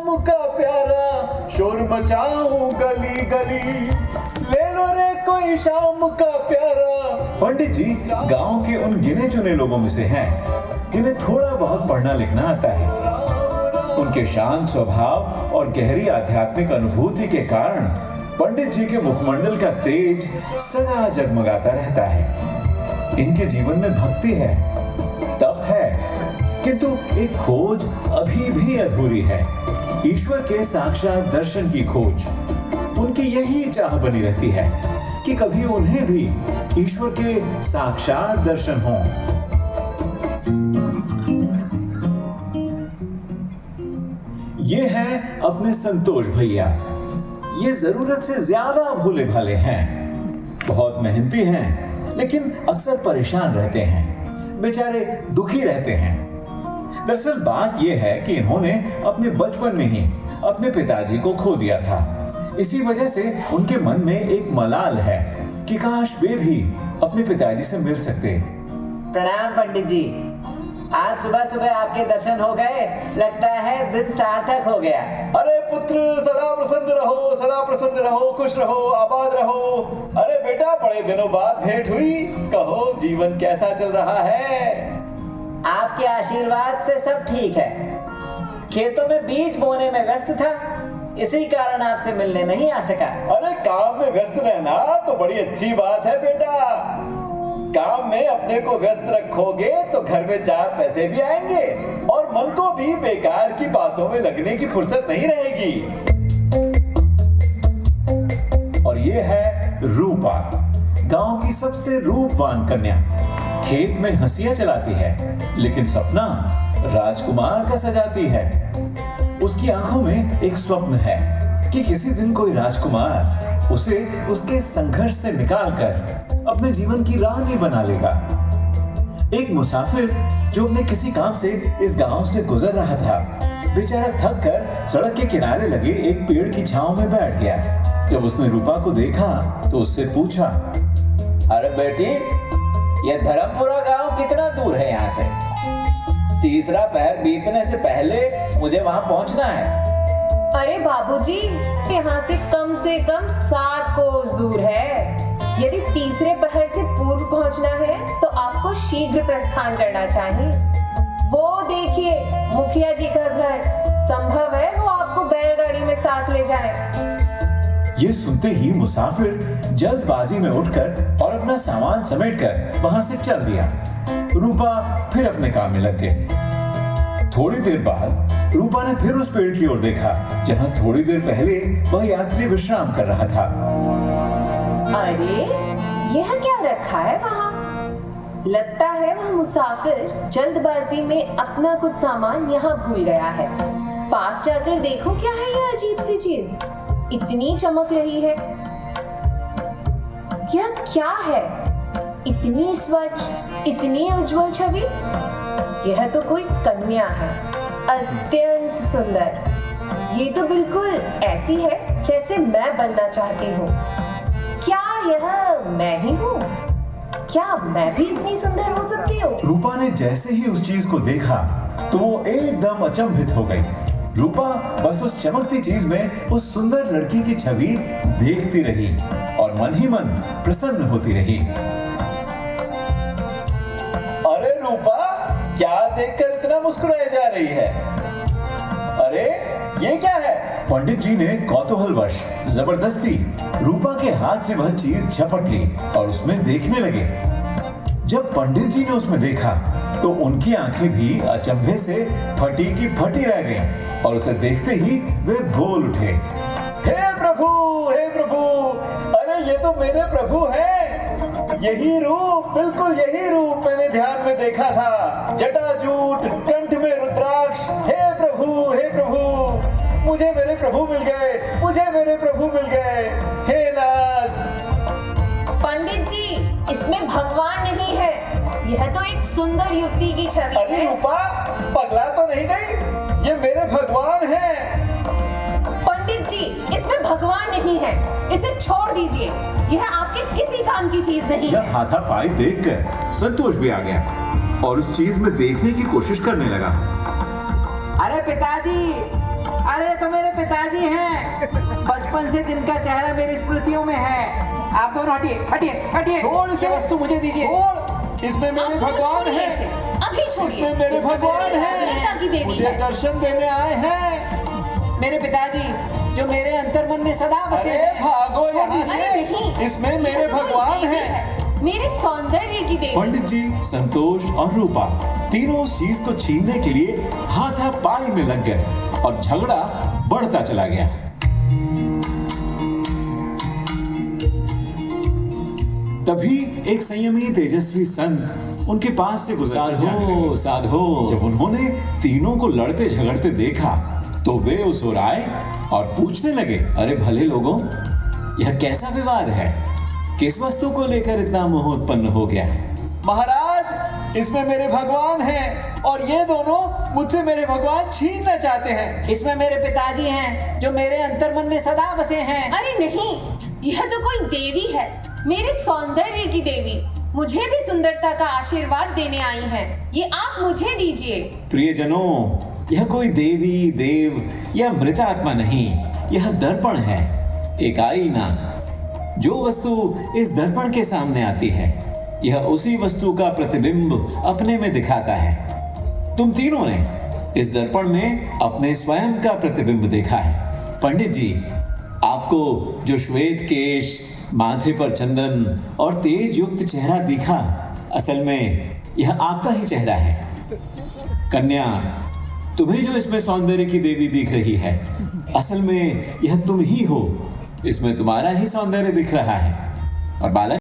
शाम का प्यारा, शोर मचाऊं गली गली, ले लो रे कोई शाम का प्यारा। पंडित जी गांव के उन गिने चुने लोगों में से हैं जिन्हें थोड़ा बहुत पढ़ना लिखना आता है। उनके शांत स्वभाव और गहरी आध्यात्मिक अनुभूति के कारण पंडित जी के मुखमंडल का तेज सदा जगमगाता रहता है। इनके जीवन में भक्ति है, तप है, किंतु एक खोज अभी भी अधूरी है। ईश्वर के साक्षात दर्शन की खोज। उनकी यही चाह बनी रहती है कि कभी उन्हें भी ईश्वर के साक्षात दर्शन हों। ये हैं अपने संतोष भैया। ये जरूरत से ज्यादा भोले भाले हैं, बहुत मेहनती हैं, लेकिन अक्सर परेशान रहते हैं, बेचारे दुखी रहते हैं। दरअसल बात यह है कि इन्होंने अपने बचपन में ही अपने पिताजी को खो दिया था। इसी वजह से उनके मन में एक मलाल है कि काश वे भी अपने पिताजी से मिल सकते। प्रणाम पंडित जी, आज सुबह सुबह आपके दर्शन हो गए, लगता है दिन सार्थक हो गया। अरे पुत्र सदा प्रसन्न रहो, खुश रहो, आबाद रहो। अरे बेटा बड़े दिनों बाद भेंट हुई, कहो जीवन कैसा चल रहा है? आपके आशीर्वाद से सब ठीक है। खेतों में बीज बोने में व्यस्त था, इसी कारण आपसे मिलने नहीं आ सका। अरे काम में व्यस्त रहना तो बड़ी अच्छी बात है बेटा। काम में अपने को व्यस्त रखोगे तो घर में चार पैसे भी आएंगे और मन को भी बेकार की बातों में लगने की फुर्सत नहीं रहेगी। और ये है रूपा, गांव की सबसे रूपवान कन्या। खेत में हंसियां चलाती है, लेकिन सपना राजकुमार का सजाती है। उसकी आंखों में एक स्वप्न है कि किसी दिन कोई राजकुमार उसे उसके संघर्ष से निकालकर अपने जीवन की रानी बना लेगा। एक मुसाफिर जो अपने किसी काम से इस गांव से गुजर रहा था, बेचारा थक कर सड़क के किनारे लगे एक पेड़ की छांव में बैठ गया। जब उसने रूपा को देखा तो उससे पूछा, अरे बेटी, यह धर्मपुरा गांव कितना दूर है यहाँ से? तीसरा पहर बीतने से पहले मुझे वहाँ पहुँचना है। अरे बाबूजी, यहाँ से कम 7 कोस दूर है। यदि तीसरे पहर से पूर्व पहुँचना है तो आपको शीघ्र प्रस्थान करना चाहिए। वो देखिए मुखिया जी का घर, संभव है वो आपको बैलगाड़ी में साथ ले जाए। ये सुनते ही मुसाफिर जल्दबाजी में उठकर और अपना सामान समेटकर वहां से चल दिया। रूपा फिर अपने काम में लग गई। थोड़ी देर बाद रूपा ने फिर उस पेड़ की ओर देखा जहां थोड़ी देर पहले वह यात्री विश्राम कर रहा था। अरे यह क्या रखा है वहाँ? लगता है वह मुसाफिर जल्दबाजी में अपना कुछ सामान यहाँ भूल गया है। पास जाकर देखो क्या है यह अजीब सी चीज, इतनी चमक रही है। यह क्या है? इतनी स्वच्छ, इतनी उज्जवल छवि। यह तो कोई कन्या है, अत्यंत सुंदर। ये तो बिल्कुल ऐसी है जैसे मैं बनना चाहती हूँ। क्या यह मैं ही हूँ? क्या मैं भी इतनी सुंदर हो सकती हूँ? रूपा ने जैसे ही उस चीज को देखा तो वो एकदम अचंभित हो गई। रूपा बस उस चमकती चीज में उस सुंदर लड़की की छवि देखती रही और मन ही मन प्रसन्न होती रही। अरे रूपा, क्या देखकर इतना मुस्कुराई जा रही है? अरे ये क्या है? पंडित जी ने कौतूहलवश जबरदस्ती रूपा के हाथ से वह चीज झपट ली और उसमें देखने लगे। जब पंडित जी ने उसमें देखा तो उनकी आंखें भी अचंभे से फटी की फटी रह गईं और उसे देखते ही वे बोल उठे, हे प्रभु, अरे ये तो मेरे प्रभु हैं। यही रूप, बिल्कुल यही रूप मैंने ध्यान में देखा था। जटाजूट, कंठ में रुद्राक्ष। हे प्रभु, मुझे मेरे प्रभु मिल गए, हे नाथ। पंडित जी, इसमें भगवान नहीं है, यह तो एक सुंदर युवती की छवि है। अरे रूपा, पगला तो नहीं गई? ये मेरे भगवान हैं। पंडित जी, इसमें भगवान नहीं है, इसे छोड़ दीजिए। यह आपके किसी काम की चीज नहीं है। यह हाथापाई देखकर संतोष भी आ गया और उस चीज में देखने की कोशिश करने लगा। अरे पिताजी, अरे तो पिताजी हैं, बचपन से जिनका चेहरा मेरी स्मृतियों में है। आप दोनों हटिए हटिए हटिए, छोड़ इसे। ये वस्तु मुझे दीजिए। छोड़, इसमें मेरे अब भगवान छोड़िए हैं। इसे, अभी छोड़िए। इसमें मेरे इसमें भगवान मेरी हैं। सुंदरता की देवी मुझे है। दर्शन देने आए हैं। मेरे पिताजी जो मेरे अंतर्मन में सदा बसे अरे हैं। भागो छोड़ यहाँ दीजिए। अरे से। नहीं, इसमें यह मेरे तो कोई भगवान देवी हैं। है, मेरे सौंदर्य की देवी। पंडित जी, संतोष और रूपा तीनों उस चीज को छीनने के लिए हाथापाई में लग गए और झगड़ा बढ़ता चला गया। तभी एक संयमी तेजस्वी संत उनके पास से गुजरते जाने लगे। साधो, जब उन्होंने तीनों को लड़ते झगड़ते देखा तो वे उस ओर आए और पूछने लगे, अरे भले लोगों, यह कैसा विवाद है? किस वस्तु को लेकर इतना मोह उत्पन्न हो गया है? महाराज, इसमें मेरे भगवान हैं और ये दोनों मुझसे मेरे भगवान छीनना चाहते हैं। इसमें मेरे पिताजी हैं जो मेरे अंतर्मन में सदा बसे हैं। अरे नहीं, यह तो कोई देवी है, मेरे सौंदर्य की देवी। मुझे भी सुंदरता का आशीर्वाद देने आई हैं। ये आप मुझे दीजिए। प्रियजनों, यह कोई देवी देव या मृत आत्मा नहीं, यह दर्पण है, एक आईना। जो वस्तु इस दर्पण के सामने आती है, यह उसी वस्तु का प्रतिबिंब अपने में दिखाता है। तुम तीनों ने इस दर्पण में अपने स्वयं का प्रतिबिंब देखा है। पंडित जी, आपको जो श्वेत केश, माथे पर चंदन और तेज युक्त चेहरा दिखा, असल में यह आपका ही चेहरा है। कन्या, तुम्हें जो इसमें सौंदर्य की देवी दिख रही है, असल में यह तुम ही हो। इसमें तुम्हारा ही सौंदर्य दिख रहा है। और बालक,